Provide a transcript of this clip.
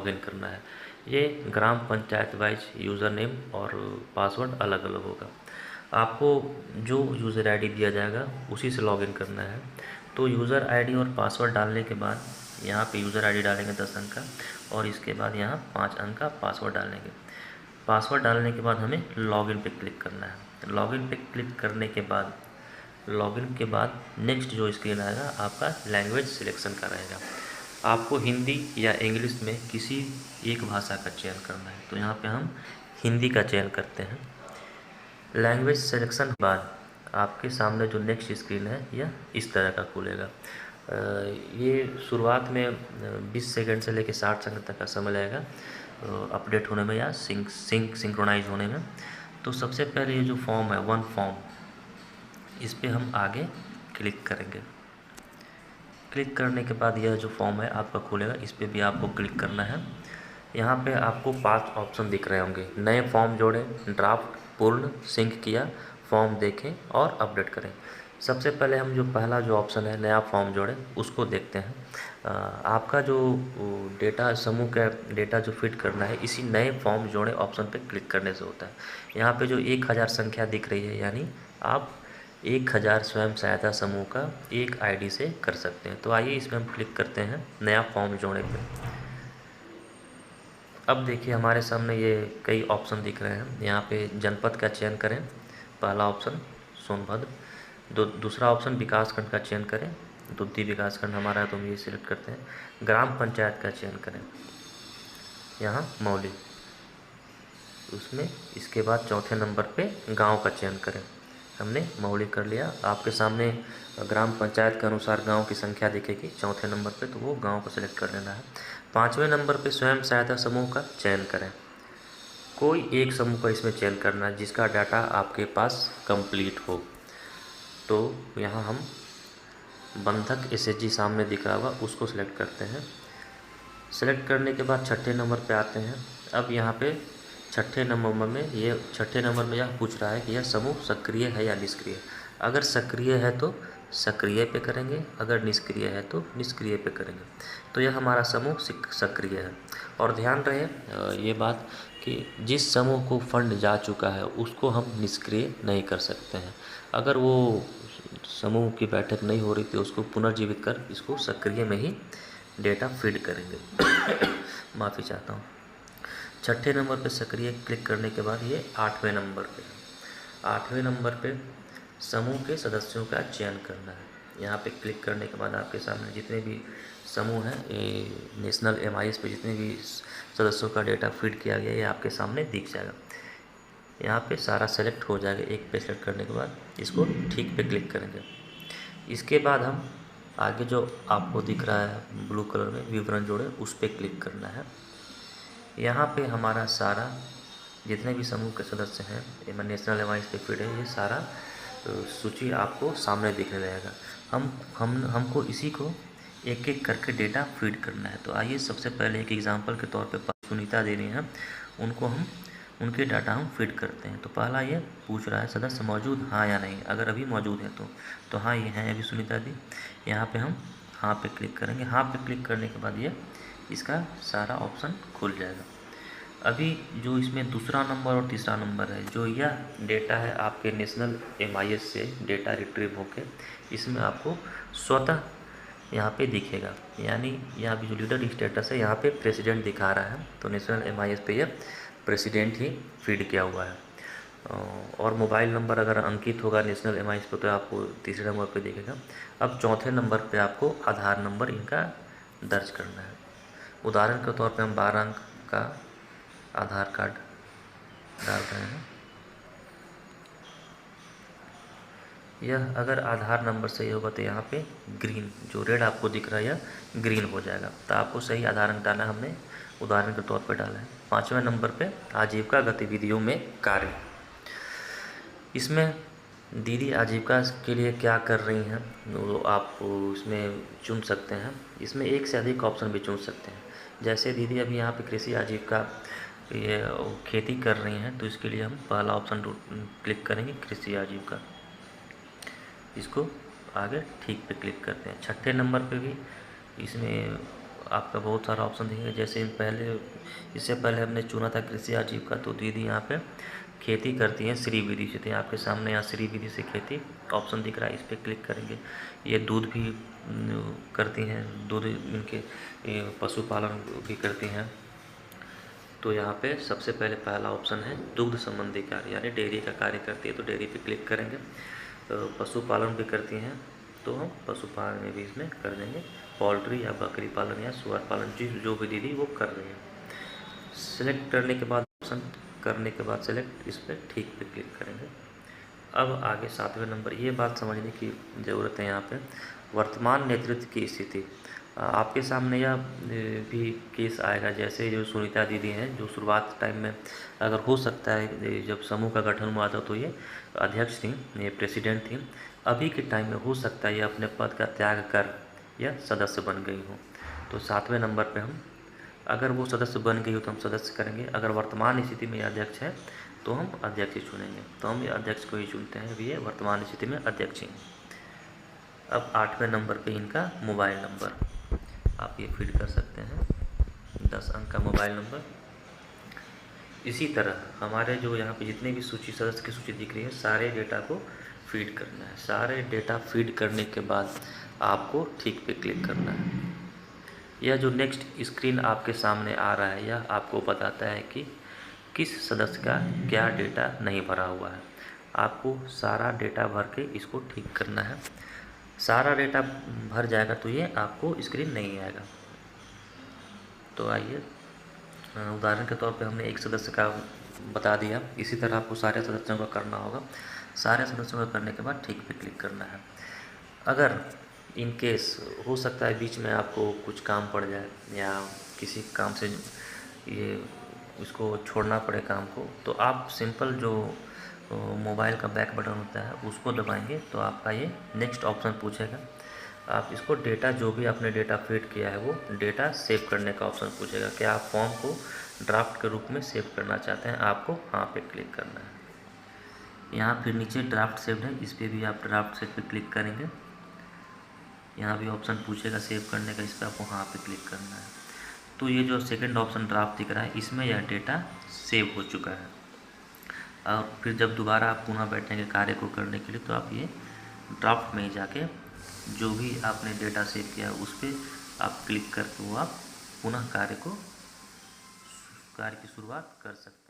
Login करना है। ये ग्राम पंचायत वाइज यूज़र नेम और पासवर्ड अलग अलग होगा। आपको जो यूज़र आईडी दिया जाएगा उसी से लॉगिन करना है। तो यूज़र आईडी और पासवर्ड डालने के बाद यहाँ पे यूज़र आईडी डालेंगे 10 अंक का, और इसके बाद यहाँ 5 अंक का पासवर्ड डालेंगे। पासवर्ड डालने के बाद हमें लॉगिन पे क्लिक करना है। लॉगिन पे क्लिक करने के बाद नेक्स्ट जो स्क्रीन आएगा आपका लैंग्वेज सिलेक्शन का रहेगा। आपको हिंदी या इंग्लिश में किसी एक भाषा का चयन करना है, तो यहाँ पे हम हिंदी का चयन करते हैं। लैंग्वेज सिलेक्शन के बाद आपके सामने जो नेक्स्ट स्क्रीन है यह इस तरह का खुलेगा। ये शुरुआत में 20 सेकंड से लेकर 60 सेकंड तक का समय लगेगा अपडेट होने में या सिंक्रोनाइज होने में। तो सबसे पहले ये जो फॉर्म है वन फॉर्म, इस पर हम आगे क्लिक करेंगे। क्लिक करने के बाद यह जो फॉर्म है आपका खुलेगा, इस पर भी आपको क्लिक करना है। यहाँ पे आपको 5 ऑप्शन दिख रहे होंगे। नए फॉर्म जोड़ें, ड्राफ्ट, पूर्ण, सिंक किया, फॉर्म देखें और अपडेट करें। सबसे पहले हम जो पहला जो ऑप्शन है नया फॉर्म जोड़ें उसको देखते हैं। आपका जो डेटा समूह का डेटा जो फिट करना है इसी नए फॉर्म जोड़ें ऑप्शन पे क्लिक करने से होता है। यहाँ पे जो 1000 संख्या दिख रही है, यानी आप 1000 स्वयं सहायता समूह का एक आईडी से कर सकते हैं। तो आइए इसमें हम क्लिक करते हैं नया फॉर्म जोड़े पे। अब देखिए हमारे सामने ये कई ऑप्शन दिख रहे हैं। यहाँ पे जनपद का चयन करें, पहला ऑप्शन सोनभद्र। दूसरा ऑप्शन विकासखंड का चयन करें, दुद्धी विकासखंड हमारा है तो हम ये सिलेक्ट करते हैं। ग्राम पंचायत का चयन करें, यहाँ मौली, उसमें इसके बाद चौथे नंबर पे गांव का चयन करें। हमने मौली कर लिया। आपके सामने ग्राम पंचायत के अनुसार गांव की संख्या दिखेगी चौथे नंबर पे, तो वो गांव को सिलेक्ट कर लेना है। 5वें नंबर पे स्वयं सहायता समूह का चयन करें। कोई एक समूह का इसमें चयन करना है जिसका डाटा आपके पास कंप्लीट हो। तो यहाँ हम बंधक एसएचजी सामने दिख रहा होगा उसको सिलेक्ट करते हैं। सेलेक्ट करने के बाद छठे नंबर पे आते हैं। अब यहाँ पे छठे नंबर में यह पूछ रहा है कि यह समूह सक्रिय है या निष्क्रिय। अगर सक्रिय है तो सक्रिय पे करेंगे, अगर निष्क्रिय है तो निष्क्रिय पे करेंगे। तो यह हमारा समूह सक्रिय है। और ध्यान रहे ये बात कि जिस समूह को फंड जा चुका है उसको हम निष्क्रिय नहीं कर सकते हैं। अगर वो समूह की बैठक नहीं हो रही थी उसको पुनर्जीवित कर इसको सक्रिय में ही डेटा फीड करेंगे। माफ़ी चाहता हूँ। छठे नंबर पे सक्रिय क्लिक करने के बाद ये 8वें नंबर पे समूह के सदस्यों का चयन करना है। यहाँ पे क्लिक करने के बाद आपके सामने जितने भी समूह हैं, ये नेशनल एमआईएस पे जितने भी सदस्यों का डेटा फीड किया गया ये आपके सामने दिख जाएगा। यहाँ पे सारा सेलेक्ट हो जाएगा। एक पे सेलेक्ट करने के बाद इसको ठीक पे क्लिक करेंगे। इसके बाद हम आगे जो आपको दिख रहा है ब्लू कलर में विवरण जोड़े, उस पर क्लिक करना है। यहाँ पे हमारा सारा जितने भी समूह के सदस्य हैं नेशनल एमआईएस पे फीड है, ये सारा सूची आपको सामने दिखने लगेगा। हमको इसी को एक एक करके डेटा फीड करना है। तो आइए सबसे पहले एक एग्जांपल के तौर पे सुनीता दे रही हैं, उनके डाटा हम फीड करते हैं। तो पहला ये पूछ रहा है सदस्य मौजूद हाँ या नहीं। अगर अभी मौजूद है तो हाँ ये हैं अभी सुनीता दी। यहाँ पे हम हाँ पे क्लिक करेंगे। हाँ पे क्लिक करने के बाद ये इसका सारा ऑप्शन खुल जाएगा। अभी जो इसमें दूसरा नंबर और तीसरा नंबर है, जो यह डेटा है आपके नेशनल एमआईएस से डेटा रिट्रीव होके इसमें आपको स्वतः यहाँ पे दिखेगा। यानी यहाँ भी जो लीडर स्टेटस है यहाँ पे प्रेसिडेंट दिखा रहा है, तो नेशनल एमआईएस पे यह प्रेसिडेंट ही फीड किया हुआ है। और मोबाइल नंबर अगर अंकित होगा नेशनल एमआईएस पे तो आपको तीसरे नंबर पे दिखेगा। अब चौथे नंबर पे आपको आधार नंबर इनका दर्ज करना है। उदाहरण के तौर पे हम 12 अंक का आधार कार्ड डाल रहे हैं। यह अगर आधार नंबर सही होगा तो यहाँ पे ग्रीन जो रेड आपको दिख रहा है यह ग्रीन हो जाएगा। तो आपको सही आधार अंक डालना हमने उदाहरण के तौर पे डाला है। 5वें नंबर पे आजीविका गतिविधियों में कार्य। इसमें दीदी आजीविका के लिए क्या कर रही हैं वो आप इसमें चुन सकते हैं। इसमें एक से अधिक ऑप्शन भी चुन सकते हैं। जैसे दीदी अभी यहाँ पे कृषि आजीविका ये खेती कर रही हैं, तो इसके लिए हम पहला ऑप्शन क्लिक करेंगे कृषि आजीविका। इसको आगे ठीक पे क्लिक करते हैं। छठे नंबर पे भी इसमें आपका बहुत सारा ऑप्शन दिखेगा। जैसे इससे पहले हमने चुना था कृषि आजीविका, तो दीदी यहाँ पे खेती करती हैं श्री विधि से। तो आपके सामने यहाँ श्री विधि से खेती ऑप्शन दिख रहा है, इस पर क्लिक करेंगे। ये दूध भी करती हैं, दूध इनके पशुपालन भी करती हैं। तो यहाँ पे सबसे पहले पहला ऑप्शन है दुग्ध संबंधी कार्य, यानी डेयरी का कार्य करती है, तो डेयरी पे क्लिक करेंगे। पशुपालन भी करती हैं तो हम पशुपालन में भी इसमें कर देंगे। पोल्ट्री या बकरी पालन या सुअर पालन जो भी दीदी वो कर रही है। सेलेक्ट करने के बाद ऑप्शन करने के बाद सेलेक्ट, इस पर ठीक पे क्लिक करेंगे। अब आगे 7वें नंबर, ये बात समझने की ज़रूरत है यहाँ पे, वर्तमान नेतृत्व की स्थिति। आपके सामने यह भी केस आएगा, जैसे जो सुनीता दीदी हैं, जो शुरुआत टाइम में अगर हो सकता है जब समूह का गठन हुआ था तो ये अध्यक्ष थी, ये प्रेसिडेंट थी। अभी के टाइम में हो सकता है ये अपने पद का त्याग कर या सदस्य बन गई हो। तो 7वें नंबर पे हम, अगर वो सदस्य बन गई हो तो हम सदस्य करेंगे, अगर वर्तमान स्थिति में अध्यक्ष है तो हम अध्यक्ष ही चुनेंगे। तो हम ये अध्यक्ष को ही चुनते हैं, अभी ये वर्तमान स्थिति में अध्यक्ष हैं। अब 8वें नंबर पे इनका मोबाइल नंबर आप ये फीड कर सकते हैं, 10 अंक का मोबाइल नंबर। इसी तरह हमारे जो यहाँ पे जितने भी सूची सदस्य की सूची दिख रही है, सारे डेटा को फीड करना है। सारे डेटा फीड करने के बाद आपको ठीक पे क्लिक करना है। यह जो नेक्स्ट स्क्रीन आपके सामने आ रहा है, यह आपको बताता है कि किस सदस्य का क्या डेटा नहीं भरा हुआ है। आपको सारा डेटा भर के इसको ठीक करना है। सारा डेटा भर जाएगा तो ये आपको स्क्रीन नहीं आएगा। तो आइए, उदाहरण के तौर पे हमने एक सदस्य का बता दिया, इसी तरह आपको सारे सदस्यों का करना होगा। सारे सदस्यों का करने के बाद ठीक पे क्लिक करना है। अगर इन केस हो सकता है बीच में आपको कुछ काम पड़ जाए या किसी काम से ये इसको छोड़ना पड़े काम को, तो आप सिंपल जो मोबाइल का बैक बटन होता है उसको दबाएंगे तो आपका ये नेक्स्ट ऑप्शन पूछेगा। आप इसको डेटा, जो भी आपने डेटा फीड किया है वो डेटा सेव करने का ऑप्शन पूछेगा। क्या आप फॉर्म को ड्राफ्ट के रूप में सेव करना चाहते हैं, आपको हाँ पे क्लिक करना है। यहाँ फिर नीचे ड्राफ्ट सेव्ड है, इस पर भी आप ड्राफ्ट सेव पे क्लिक करेंगे। यहाँ भी ऑप्शन पूछेगा सेव करने का, इस पर आपको हाँ पे क्लिक करना है। तो ये जो सेकंड ऑप्शन ड्राफ्ट दिख रहा है, इसमें यह डेटा सेव हो चुका है। और फिर जब दोबारा आप पुनः बैठेंगे कार्य को करने के लिए, तो आप ये ड्राफ्ट में ही जाके जो भी आपने डेटा सेव किया है उस पर आप क्लिक करके वो आप पुनः कार्य की शुरुआत कर सकते हैं।